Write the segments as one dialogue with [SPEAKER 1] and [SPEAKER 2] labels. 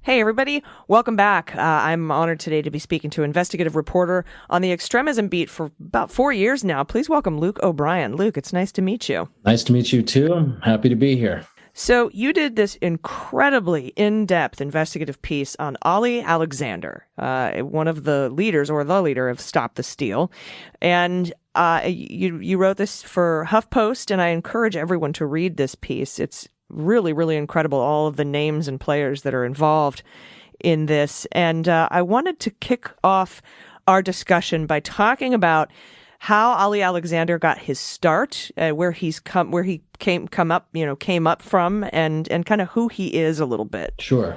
[SPEAKER 1] Hey, everybody. Welcome back. I'm honored today to be speaking to investigative reporter on the extremism beat for about 4 years now. Please welcome Luke O'Brien. Luke, it's nice to meet you.
[SPEAKER 2] Nice to meet you too. I'm happy to be here.
[SPEAKER 1] So you did this incredibly in-depth investigative piece on Ollie Alexander, one of the leaders or the leader of Stop the Steal. And you wrote this for HuffPost, and I encourage everyone to read this piece. It's really, really incredible, all of the names and players that are involved in this. And I wanted to kick off our discussion by talking about how Ollie Alexander got his start, where he came up from, and kind of who he is a little bit.
[SPEAKER 2] Sure.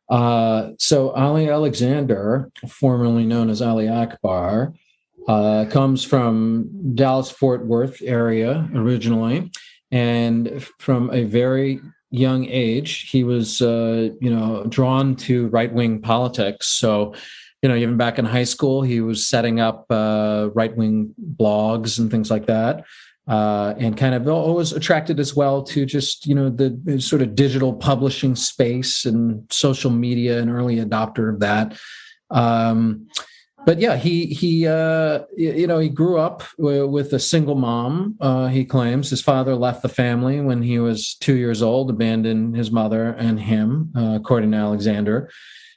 [SPEAKER 2] So Ollie Alexander, formerly known as Ali Akbar, comes from Dallas-Fort Worth area originally. And from a very young age, he was, drawn to right-wing politics. So, even back in high school, he was setting up right-wing blogs and things like that, and kind of always attracted as well to just, the sort of digital publishing space and social media, an early adopter of that. But yeah, he grew up with a single mom. He claims his father left the family when he was 2 years old, abandoned his mother and him, according to Alexander,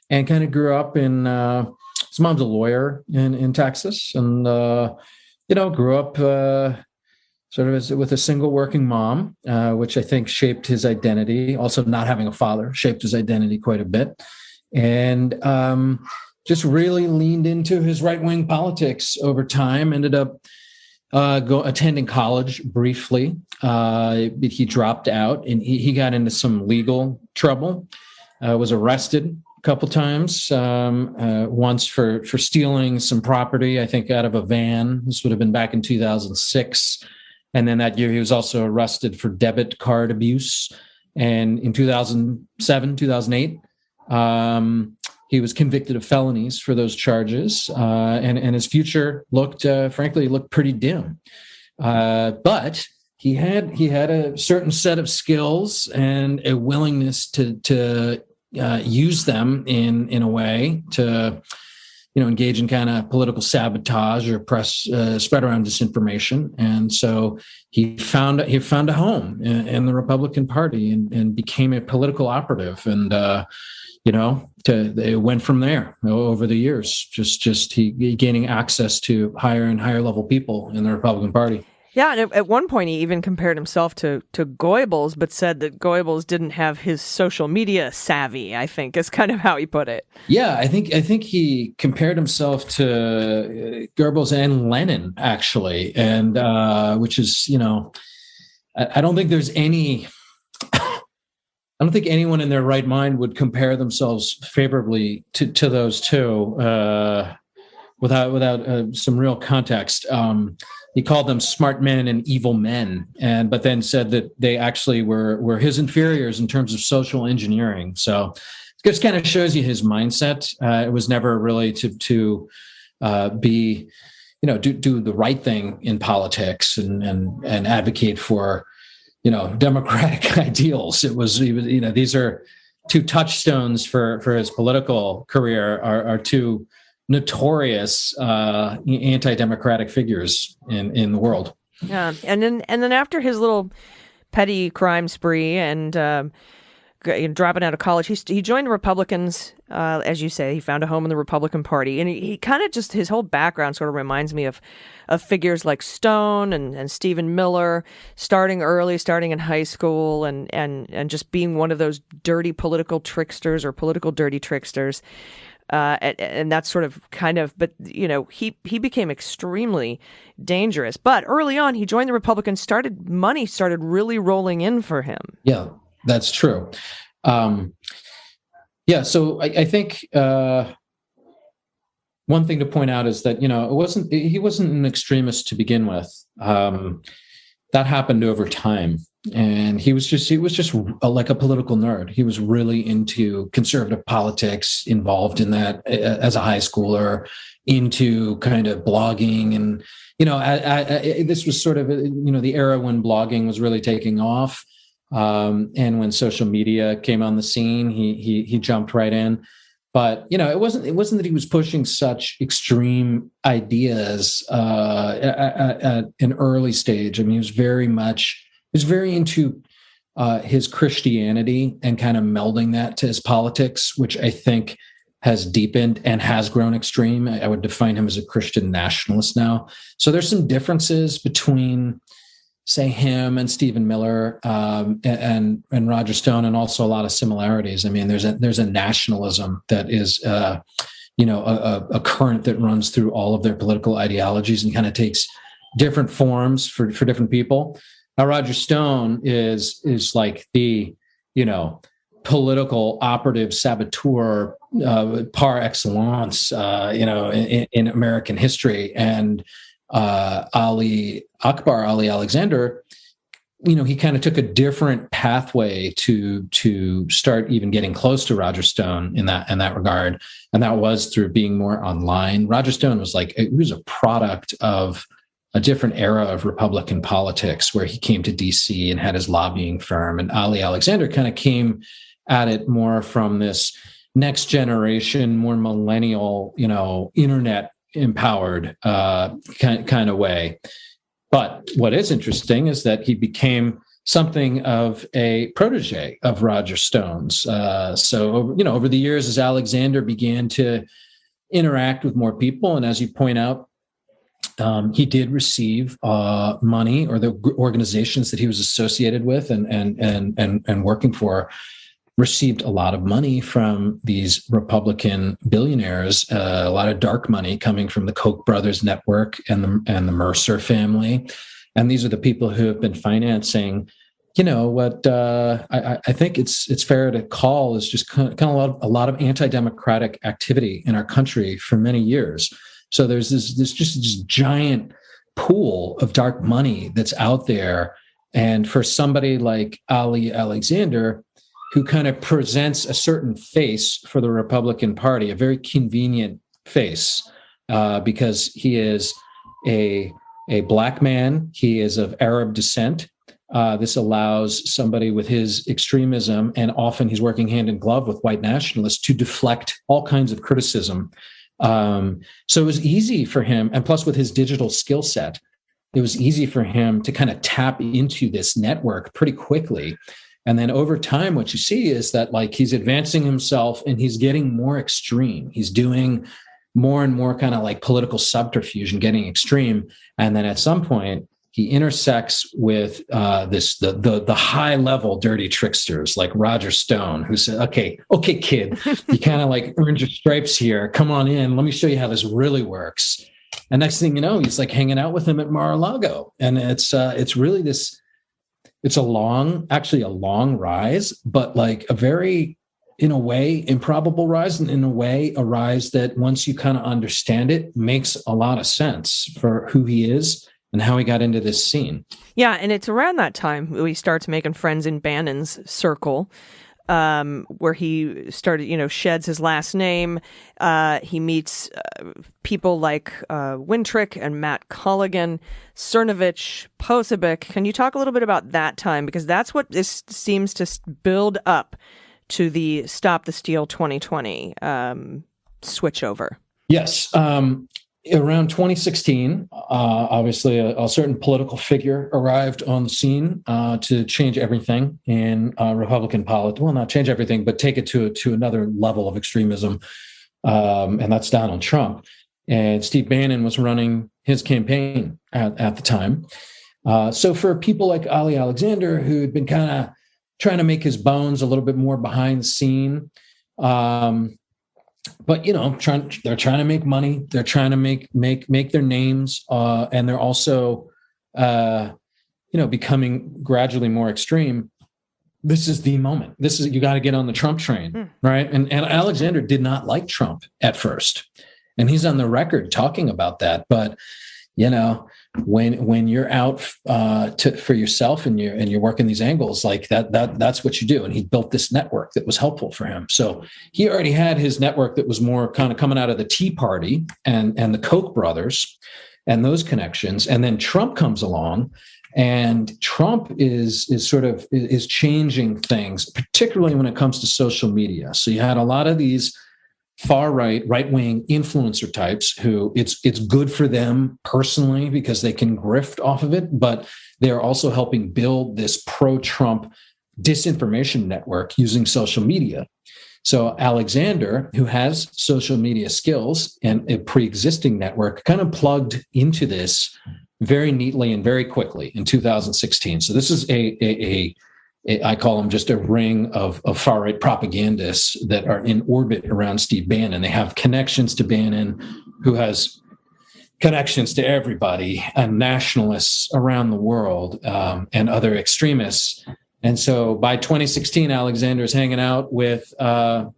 [SPEAKER 2] and kind of grew up in. His mom's a lawyer in Texas, and grew up sort of with a single working mom, which I think shaped his identity. Also, not having a father shaped his identity quite a bit, and just really leaned into his right-wing politics over time. Ended up attending college briefly. He dropped out, and he got into some legal trouble. Was arrested a couple times. Once for stealing some property, I think out of a van. This would have been back in 2006. And then that year, he was also arrested for debit card abuse. And in 2007, 2008. He was convicted of felonies for those charges, and his future looked pretty dim. But he had a certain set of skills and a willingness to use them in a way to, engage in kind of political sabotage or spread around disinformation. And so he found a home in the Republican Party and became a political operative. And it went from there over the years, just he gaining access to higher and higher level people in the Republican Party.
[SPEAKER 1] Yeah, and at one point he even compared himself to Goebbels, but said that Goebbels didn't have his social media savvy, I think is kind of how he put it.
[SPEAKER 2] Yeah, I think he compared himself to Goebbels and Lenin, actually, and which is, I don't think there's any. I don't think anyone in their right mind would compare themselves favorably to those two without some real context. He called them smart men and evil men, but then said that they actually were his inferiors in terms of social engineering. So it just kind of shows you his mindset. It was never really to be, do the right thing in politics and advocate for, democratic ideals. It was, these are two touchstones for his political career are two notorious anti-democratic figures in the world.
[SPEAKER 1] Yeah, and then after his little petty crime spree and dropping out of college, he joined the Republicans. As you say, he found a home in the Republican Party, and he kind of just his whole background sort of reminds me of figures like Stone and Stephen Miller, starting in high school, and just being one of those dirty political tricksters or political dirty tricksters. And that's sort of but he became extremely dangerous. But early on, he joined the Republicans. Money started really rolling in for him.
[SPEAKER 2] Yeah, that's true. So I think one thing to point out is that he wasn't an extremist to begin with. That happened over time. And he was just like a political nerd. He was really into conservative politics, involved in that as a high schooler, into kind of blogging. And, this was sort of, the era when blogging was really taking off. And when social media came on the scene, he jumped right in. But it wasn't that he was pushing such extreme ideas at an early stage. I mean, he was very into his Christianity and kind of melding that to his politics, which I think has deepened and has grown extreme. I would define him as a Christian nationalist now. So there's some differences between, say, him and Stephen Miller and Roger Stone, and also a lot of similarities. I mean, there's a nationalism that is a current that runs through all of their political ideologies and kind of takes different forms for different people. Now, Roger Stone is like the political operative saboteur par excellence, in American history. And Ali Alexander, he kind of took a different pathway to start even getting close to Roger Stone in that regard, and that was through being more online. Roger Stone was a product of a different era of Republican politics, where he came to DC and had his lobbying firm, and Ali Alexander kind of came at it more from this next generation, more millennial, internet empowered kind of way. But what is interesting is that he became something of a protege of Roger Stone's. So over the years, as Alexander began to interact with more people, and as you point out, he did receive money, or the organizations that he was associated with and working for received a lot of money from these Republican billionaires, a lot of dark money coming from the Koch brothers network and the Mercer family. And these are the people who have been financing, what I think it's fair to call is just kind of a lot of anti-democratic activity in our country for many years. So there's this giant pool of dark money that's out there. And for somebody like Ali Alexander, who kind of presents a certain face for the Republican Party, a very convenient face, because he is a Black man, he is of Arab descent. This allows somebody with his extremism, and often he's working hand in glove with white nationalists, to deflect all kinds of criticism. So it was easy for him, and plus with his digital skill set, it was easy for him to kind of tap into this network pretty quickly. And then over time, what you see is that he's advancing himself and he's getting more extreme. He's doing more and more kind of political subterfuge and getting extreme. And then at some point, he intersects with the high level dirty tricksters like Roger Stone, who said, okay, kid, you kind of earned your stripes here. Come on in. Let me show you how this really works. And next thing you know, he's hanging out with him at Mar-a-Lago. And it's really this. It's a long rise, but a very, in a way, improbable rise, and in a way, a rise that once you kind of understand it, makes a lot of sense for who he is and how he got into this scene. Yeah, and it's around that time he starts making friends in Bannon's circle, where he started, sheds his last name. He meets people like Wintrick and Matt Colligan, Cernovich, Posebek. Can you talk a little bit about that time? Because that's what this seems to build up to the Stop the Steal 2020 switchover. Yes. Around 2016, obviously a certain political figure arrived on the scene to change everything in Republican politics. Well, not change everything, but take it to another level of extremism, and that's Donald Trump. And Steve Bannon was running his campaign at the time. So for people like Ali Alexander, who had been kind of trying to make his bones a little bit more behind the scene, but they're trying to make money. They're trying to make their names, and they're also, becoming gradually more extreme. This is the moment. You got to get on the Trump train, right? And Alexander did not like Trump at first, and he's on the record talking about that. But when you're out for yourself and you're working these angles that's what you do. And he built this network that was helpful for him. So he already had his network that was more kind of coming out of the Tea Party and the Koch brothers and those connections. And then Trump comes along And Trump is changing things, particularly when it comes to social media. So you had a lot of these far right wing influencer types who it's good for them personally because they can grift off of it, but they're also helping build this pro-Trump disinformation network using social media. So Alexander, who has social media skills and a pre-existing network, kind of plugged into this very neatly and very quickly in 2016. So this is I call them just a ring of far-right propagandists that are in orbit around Steve Bannon. They have connections to Bannon, who has connections to everybody, and nationalists around the world, and other extremists. And so by 2016, Alexander is hanging out with Milo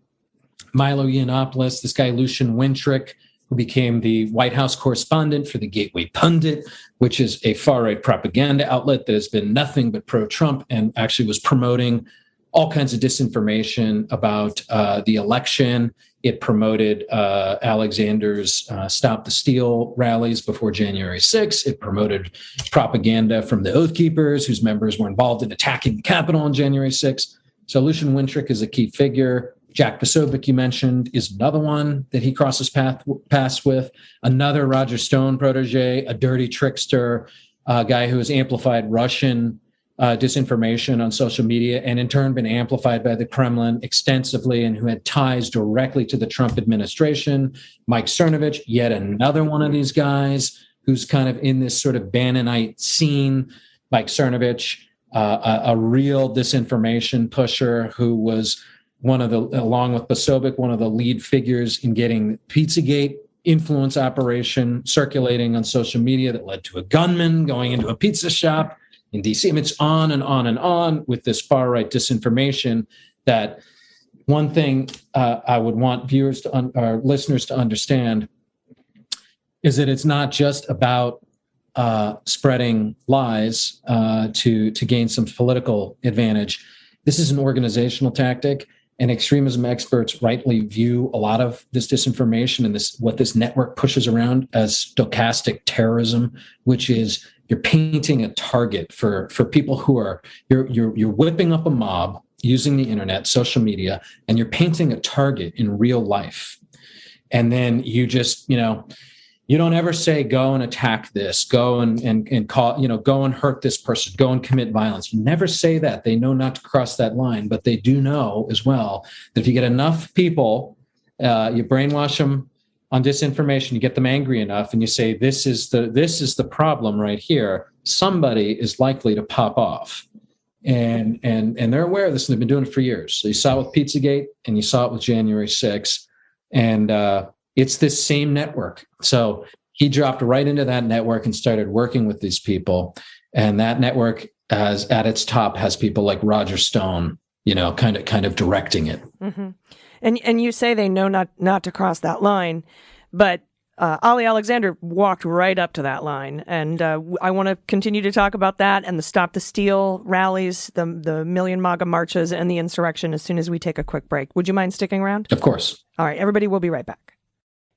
[SPEAKER 2] Yiannopoulos, this guy Lucian Wintrick, who became the White House correspondent for the Gateway Pundit, which is a far-right propaganda outlet that has been nothing but pro-Trump and actually was promoting all kinds of disinformation about the election. It promoted Alexander's Stop the Steal rallies before January 6th. It promoted propaganda from the Oath Keepers, whose members were involved in attacking the Capitol on January 6th. So Lucian Wintrick is a key figure. Jack Posobiec, you mentioned, is another one that he crosses paths with. Another Roger Stone protege, a dirty trickster, a guy who has amplified Russian disinformation on social media and in turn been amplified by the Kremlin extensively and who had ties directly to the Trump administration. Mike Cernovich, yet another one of these guys who's kind of in this sort of Bannonite scene. Mike Cernovich, a real disinformation pusher who was along with Posobiec, one of the lead figures in getting Pizzagate influence operation circulating on social media that led to a gunman going into a pizza shop in DC. I mean, it's on and on and on with this far-right disinformation. That one thing I would want our listeners to understand is that it's not just about spreading lies to gain some political advantage. This is an organizational tactic. And extremism experts rightly view a lot of this disinformation and what this network pushes around as stochastic terrorism, which is you're painting a target for people who are you're whipping up a mob using the internet, social media, and you're painting a target in real life. And then you just, you don't ever say, go and attack this, go and call, go and hurt this person, go and commit violence. You never say that. They know not to cross that line, but they do know as well that if you get enough people, you brainwash them on disinformation, you get them angry enough, and you say, this is the problem right here. Somebody is likely to pop off. And they're aware of this, and they've been doing it for years. So you saw it with Pizzagate, and you saw it with January 6th. And it's this same network. So he dropped right into that network and started working with these people. And that network at its top has people like Roger Stone, kind of directing it.
[SPEAKER 1] Mm-hmm. And you say they know not to cross that line, but Ollie Alexander walked right up to that line. And I want to continue to talk about that and the Stop the Steal rallies, the Million MAGA marches, and the insurrection as soon as we take a quick break. Would you mind sticking around?
[SPEAKER 2] Of course.
[SPEAKER 1] All right, everybody, we'll be right back.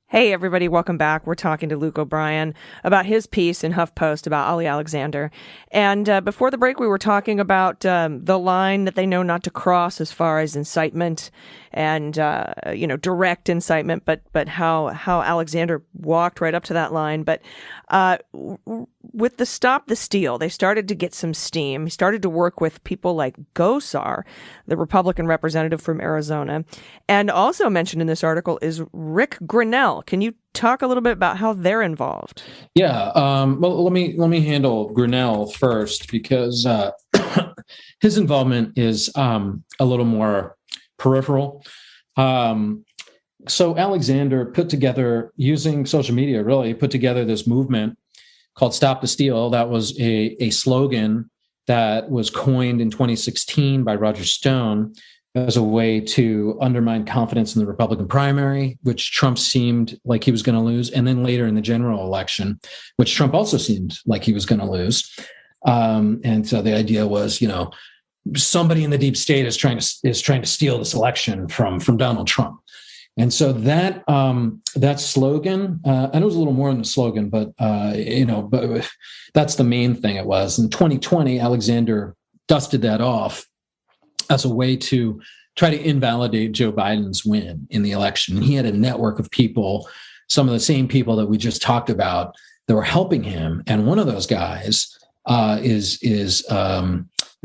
[SPEAKER 1] Hey, everybody, welcome back. We're talking to Luke O'Brien about his piece in HuffPost about Ollie Alexander. And before the break, we were talking about the line that they know not to cross as far as incitement and, direct incitement, but how Alexander walked right up to that line. But with the Stop the Steal, they started to get some steam. He started to work with people like Gosar, the Republican representative from Arizona. And also mentioned in this article is Rick Grinnell. Can you talk a little bit about how they're involved?
[SPEAKER 2] Yeah. Well, let me handle Grinnell first because his involvement is a little more peripheral. So Alexander put together, using social media, really put together this movement called Stop the Steal. That was a slogan that was coined in 2016 by Roger Stone as a way to undermine confidence in the Republican primary, which Trump seemed like he was going to lose, and then later in the general election, which Trump also seemed like he was going to lose. And so the idea was, somebody in the deep state is trying to steal this election from Donald Trump. And so that slogan, and it was a little more than the slogan, but but that's the main thing it was. In 2020, Alexander dusted that off as a way to try to invalidate Joe Biden's win in the election. And he had a network of people, some of the same people that we just talked about, that were helping him. And one of those guys is this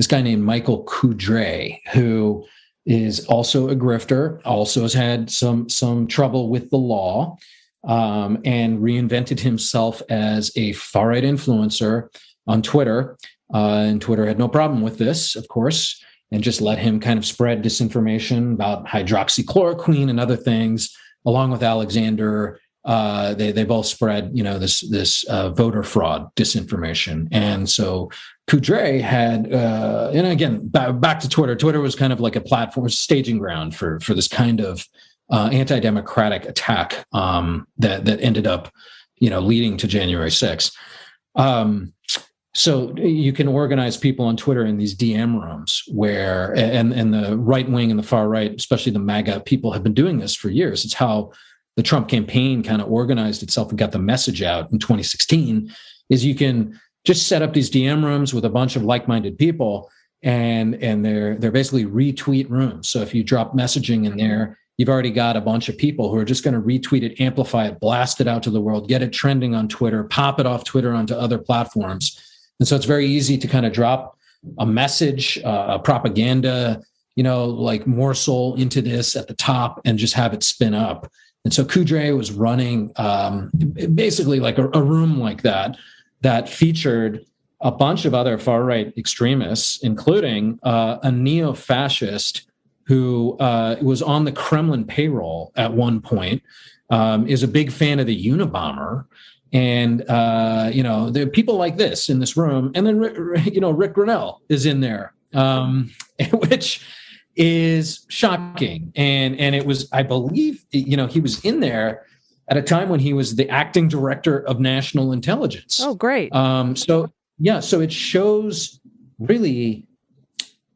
[SPEAKER 2] guy named Michael Kudre, who is also a grifter, also has had some trouble with the law, and reinvented himself as a far-right influencer on Twitter. And Twitter had no problem with this, of course, and just let him kind of spread disinformation about hydroxychloroquine and other things, along with Alexander. They both spread, this voter fraud disinformation. And so Kudre had, and again, back to Twitter. Twitter was kind of like a platform, staging ground for this kind of anti-democratic attack that ended up, leading to January 6th. So you can organize people on Twitter in these DM rooms where, and the right wing and the far right, especially the MAGA people, have been doing this for years. It's how the Trump campaign kind of organized itself and got the message out in 2016, is you can just set up these DM rooms with a bunch of like-minded people, and they're basically retweet rooms. So if you drop messaging in there, you've already got a bunch of people who are just going to retweet it, amplify it, blast it out to the world, get it trending on Twitter, pop it off Twitter onto other platforms. And so it's very easy to kind of drop a message, a propaganda, like morsel into this at the top and just have it spin up. And so Kudre was running basically like a room like that featured a bunch of other far-right extremists, including a neo-fascist who was on the Kremlin payroll at one point, is a big fan of the Unabomber. And, there are people like this in this room. And then, Rick Grinnell is in there, which is shocking. And it was, I believe, he was in there at a time when he was the acting director of national intelligence.
[SPEAKER 1] Oh, great.
[SPEAKER 2] So it shows really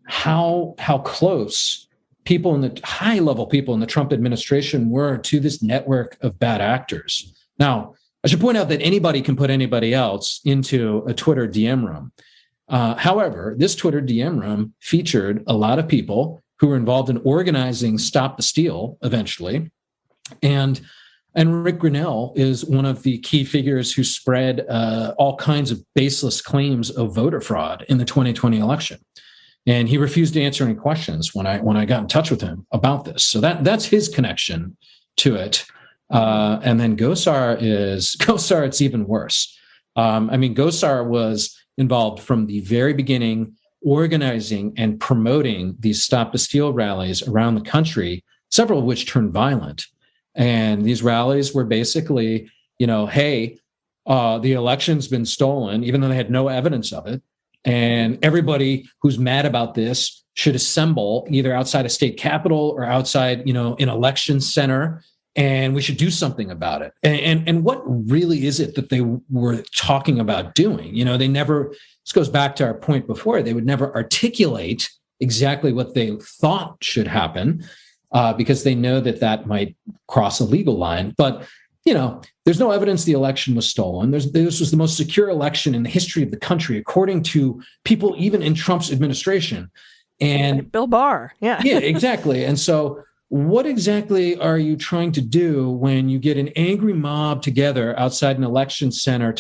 [SPEAKER 2] how close people in the high-level people in the Trump administration were to this network of bad actors. Now, I should point out that anybody can put anybody else into a Twitter DM room. However, this Twitter DM room featured a lot of people who were involved in organizing Stop the Steal eventually. And Rick Grinnell is one of the key figures who spread all kinds of baseless claims of voter fraud in the 2020 election. And he refused to answer any questions when I got in touch with him about this. So that's his connection to it. And then Gosar, it's even worse. Gosar was involved from the very beginning, organizing and promoting these Stop the Steal rallies around the country, several of which turned violent. And these rallies were basically, hey, the election's been stolen, even though they had no evidence of it. And everybody who's mad about this should assemble either outside a state capitol or outside, an election center. And we should do something about it. And what really is it that they were talking about doing? They never, this goes back to our point before, they would never articulate exactly what they thought should happen because they know that might cross a legal line. But, there's no evidence the election was stolen. This was the most secure election in the history of the country, according to people even in Trump's administration. And
[SPEAKER 1] Bill Barr. Yeah.
[SPEAKER 2] Yeah, exactly. And so what exactly are you trying to do when you get an angry mob together outside an election center,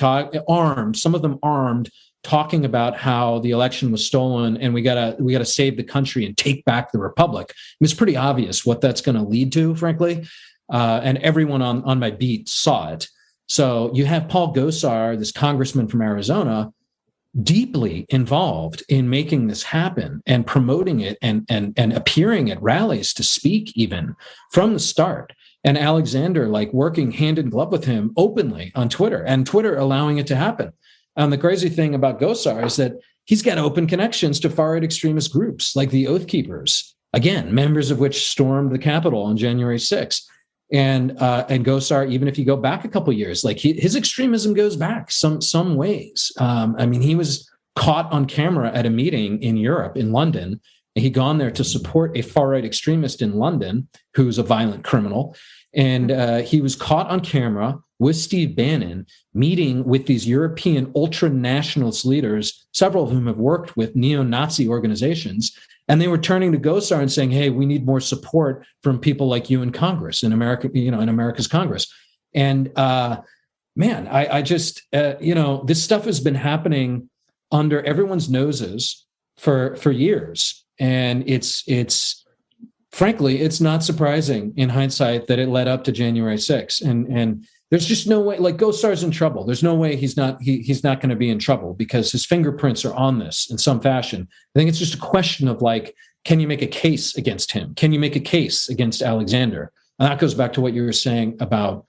[SPEAKER 2] armed, some of them armed, talking about how the election was stolen and we gotta save the country and take back the republic? It's pretty obvious what that's going to lead to, frankly. And everyone on my beat saw it. So you have Paul Gosar, this congressman from Arizona, deeply involved in making this happen and promoting it and appearing at rallies to speak even from the start. And Alexander, working hand in glove with him openly on Twitter, and Twitter allowing it to happen. And the crazy thing about Gosar is that he's got open connections to far-right extremist groups like the Oath Keepers, again, members of which stormed the Capitol on January 6th. And Gosar, even if you go back a couple of years, his extremism goes back some ways. He was caught on camera at a meeting in Europe, in London, He'd gone there to support a far-right extremist in London who's a violent criminal. And he was caught on camera with Steve Bannon meeting with these European ultra-nationalist leaders, several of whom have worked with neo-Nazi organizations. And they were turning to Gosar and saying, hey, we need more support from people like you in Congress, in America, in America's Congress. And man, I just, this stuff has been happening under everyone's noses for years. And it's frankly, it's not surprising in hindsight that it led up to January 6th. And there's just no way, like Gosar's in trouble. There's no way he's not going to be in trouble because his fingerprints are on this in some fashion. I think it's just a question of like, can you make a case against him? Can you make a case against Alexander? And that goes back to what you were saying about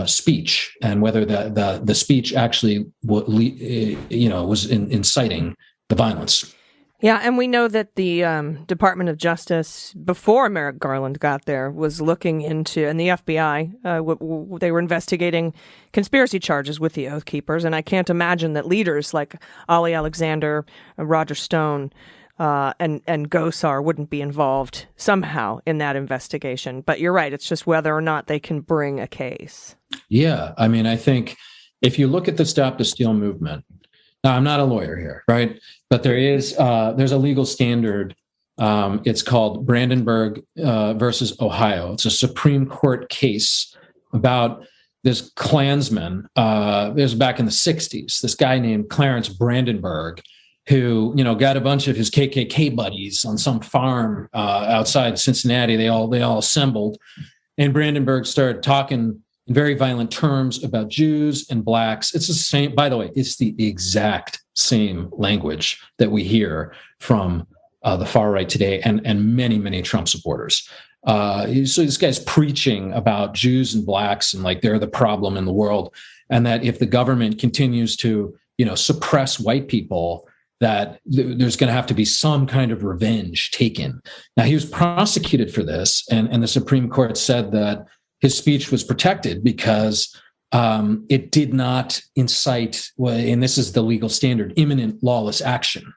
[SPEAKER 2] speech and whether the speech actually was inciting the violence.
[SPEAKER 1] Yeah, and we know that the Department of Justice, before Merrick Garland got there, was looking into, and the FBI, they were investigating conspiracy charges with the Oath Keepers, and I can't imagine that leaders like Ollie Alexander, Roger Stone, and Gosar wouldn't be involved somehow in that investigation. But you're right, it's just whether or not they can bring a case. Yeah,
[SPEAKER 2] I mean, I think if you look at the Stop the Steal movement, now, I'm not a lawyer here, right? But there's a legal standard. It's called Brandenburg versus Ohio. It's a Supreme Court case about this Klansman. It was back in the 60s. This guy named Clarence Brandenburg, who got a bunch of his KKK buddies on some farm outside Cincinnati. They all assembled, and Brandenburg started talking in very violent terms about Jews and blacks. It's the same, by the way, it's the exact same language that we hear from the far right today and many, many Trump supporters. So this guy's preaching about Jews and blacks and like they're the problem in the world. And that if the government continues to, suppress white people, that there's going to have to be some kind of revenge taken. Now, he was prosecuted for this, and the Supreme Court said that his speech was protected because it did not incite, and this is the legal standard, imminent lawless action.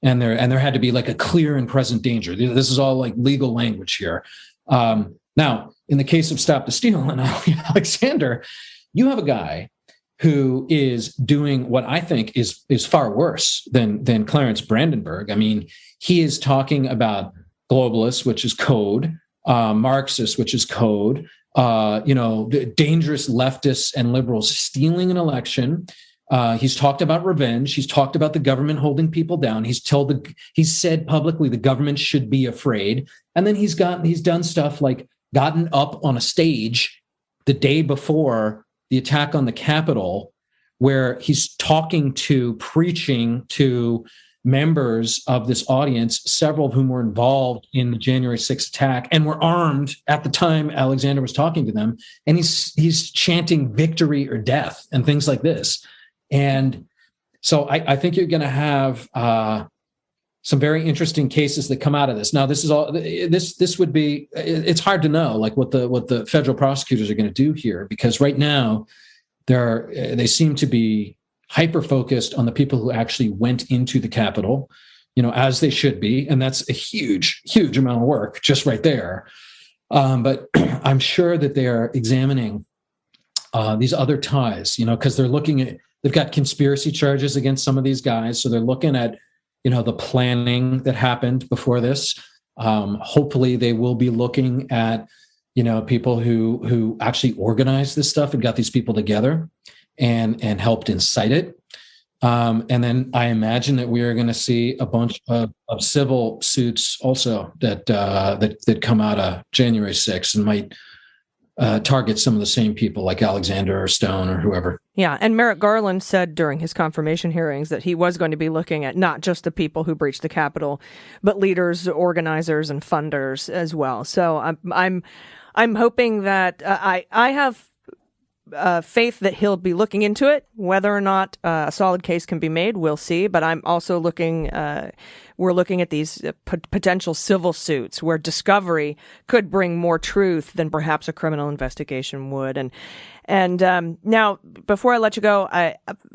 [SPEAKER 2] And there had to be like a clear and present danger. This is all like legal language here. Now, in the case of Stop the Steal and Alexander, you have a guy who is doing what I think is far worse than Clarence Brandenburg. I mean, he is talking about globalists, which is code, Marxists, which is code, the dangerous leftists and liberals stealing an election. He's talked about revenge. He's talked about the government holding people down. He's said publicly the government should be afraid. And then he's done stuff like gotten up on a stage the day before the attack on the Capitol, where he's preaching to members of this audience, several of whom were involved in the January 6th attack and were armed at the time Alexander was talking to them. And he's chanting victory or death and things like this. And so I think you're going to have some very interesting cases that come out of this. Now, this is all. This would be. It's hard to know like what the federal prosecutors are going to do here, because right now they seem to be hyper focused on the people who actually went into the Capitol, as they should be, and that's a huge amount of work just right there. But I'm sure that they are examining these other ties, because they've got conspiracy charges against some of these guys, so they're looking at the planning that happened before this. Hopefully they will be looking at, people who actually organized this stuff and got these people together and helped incite it. And then I imagine that we are going to see a bunch of civil suits also that come out of January 6th and might target some of the same people like Alexander or Stone or whoever.
[SPEAKER 1] Yeah, and Merrick Garland said during his confirmation hearings that he was going to be looking at not just the people who breached the Capitol, but leaders, organizers, and funders as well. So I'm hoping that I have faith that he'll be looking into it. Whether or not a solid case can be made, we'll see. But I'm also looking we're looking at these potential civil suits where discovery could bring more truth than perhaps a criminal investigation would. And now, before I let you go,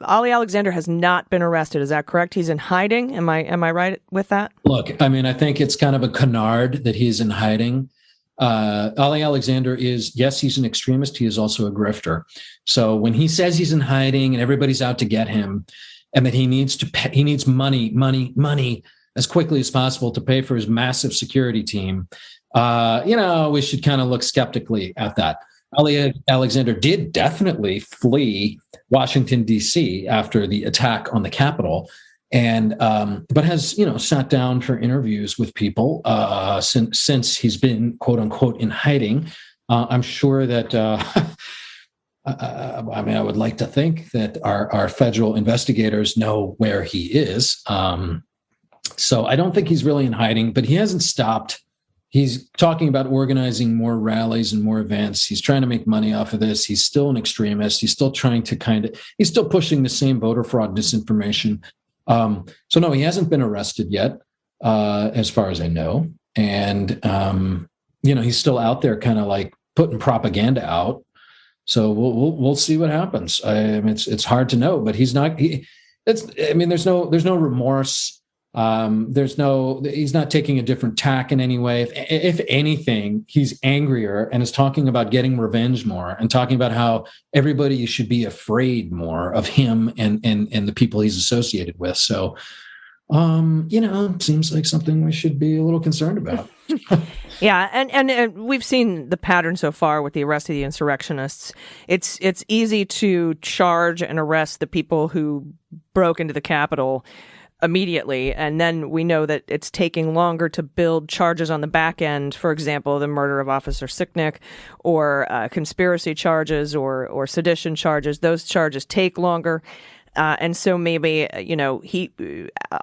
[SPEAKER 1] Ollie Alexander has not been arrested. Is that correct? He's in hiding. Am I right with that?
[SPEAKER 2] Look, I mean, I think it's kind of a canard that he's in hiding. Ollie Alexander is, yes, he's an extremist. He is also a grifter. So when he says he's in hiding and everybody's out to get him, and that he needs money as quickly as possible to pay for his massive security team, we should kind of look skeptically at that. Ollie Alexander did definitely flee Washington, D.C. after the attack on the Capitol. But has sat down for interviews with people since he's been quote unquote in hiding. I'm sure that I would like to think that our federal investigators know where he is. So I don't think he's really in hiding, but he hasn't stopped. He's talking about organizing more rallies and more events. He's trying to make money off of this. He's still an extremist. He's still trying to he's still pushing the same voter fraud disinformation. So no, he hasn't been arrested yet, as far as I know. And, he's still out there kind of like putting propaganda out. So we'll see what happens. It's hard to know, but he's not, there's no remorse. He's not taking a different tack in any way. If anything, he's angrier and is talking about getting revenge more and talking about how everybody should be afraid more of him and the people he's associated with. So, it seems like something we should be a little concerned about.
[SPEAKER 1] Yeah, and we've seen the pattern so far with the arrest of the insurrectionists. It's easy to charge and arrest the people who broke into the Capitol immediately, and then we know that it's taking longer to build charges on the back end. For example, the murder of Officer Sicknick, or conspiracy charges, or sedition charges. Those charges take longer. And so maybe,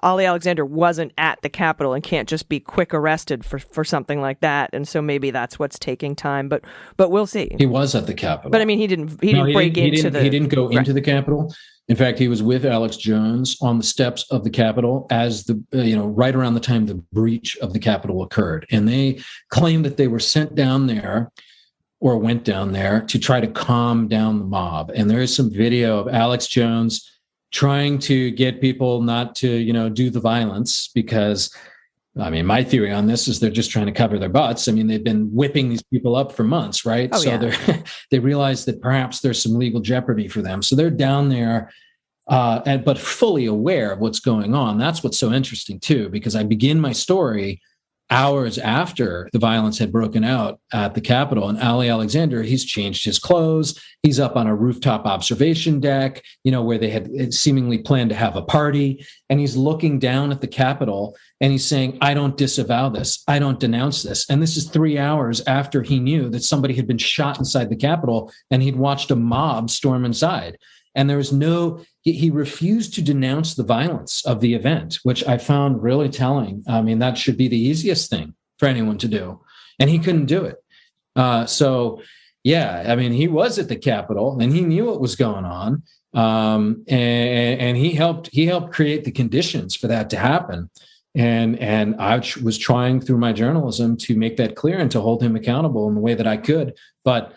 [SPEAKER 1] Ollie Alexander wasn't at the Capitol and can't just be quick arrested for something like that. And so maybe that's what's taking time. But we'll see.
[SPEAKER 2] He was at the Capitol.
[SPEAKER 1] But I mean, he didn't go
[SPEAKER 2] into the Capitol. In fact, he was with Alex Jones on the steps of the Capitol as right around the time the breach of the Capitol occurred. And they claimed that they were sent down there or went down there to try to calm down the mob. And there is some video of Alex Jones trying to get people not to, do the violence, because, my theory on this is they're just trying to cover their butts. They've been whipping these people up for months, right?
[SPEAKER 1] Oh,
[SPEAKER 2] so
[SPEAKER 1] yeah.
[SPEAKER 2] They realize that perhaps there's some legal jeopardy for them. So they're down there, but fully aware of what's going on. That's what's so interesting, too, because I begin my story hours after the violence had broken out at the Capitol. And Ollie Alexander, he's changed his clothes. He's up on a rooftop observation deck, where they had seemingly planned to have a party. And he's looking down at the Capitol and he's saying, I don't disavow this. I don't denounce this. And this is 3 hours after he knew that somebody had been shot inside the Capitol and he'd watched a mob storm inside. And he refused to denounce the violence of the event, which I found really telling. That should be the easiest thing for anyone to do. And he couldn't do it. He was at the Capitol and he knew what was going on. And he helped create the conditions for that to happen. And I was trying through my journalism to make that clear and to hold him accountable in the way that I could. But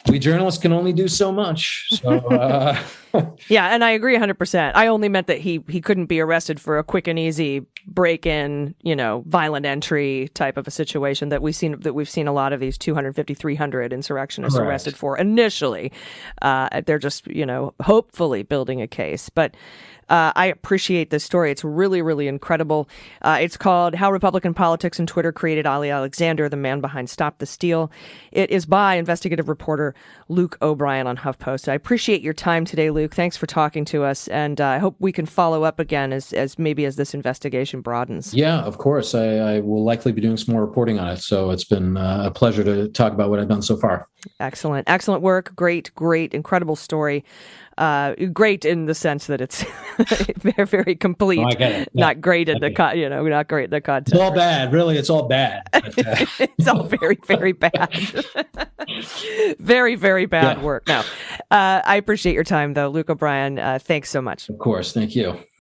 [SPEAKER 2] we journalists can only do so much. So,
[SPEAKER 1] yeah, and I agree 100%. I only meant that he couldn't be arrested for a quick and easy break-in, violent entry type of a situation that we've seen a lot of these 250, 300 insurrectionists
[SPEAKER 2] Correct.
[SPEAKER 1] arrested for initially. They're just, hopefully building a case. But I appreciate this story. It's really, really incredible. It's called How Republican Politics and Twitter Created Ollie Alexander, the Man Behind Stop the Steal. It is by investigative reporter Luke O'Brien on HuffPost. I appreciate your time today, Luke. Thanks for talking to us. And I hope we can follow up again as this investigation broadens. Yeah,
[SPEAKER 2] of course. I will likely be doing some more reporting on it. So it's been a pleasure to talk about what I've done so far.
[SPEAKER 1] Excellent. Excellent work. Great, incredible story. Great in the sense that it's very, very complete.
[SPEAKER 2] I get it.
[SPEAKER 1] Not great in not great in the content.
[SPEAKER 2] It's all bad. Really, it's all bad. But,
[SPEAKER 1] it's all very, very bad. Very, very bad work. Now, I appreciate your time, though, Luke O'Brien. Thanks so much.
[SPEAKER 2] Of course. Thank you.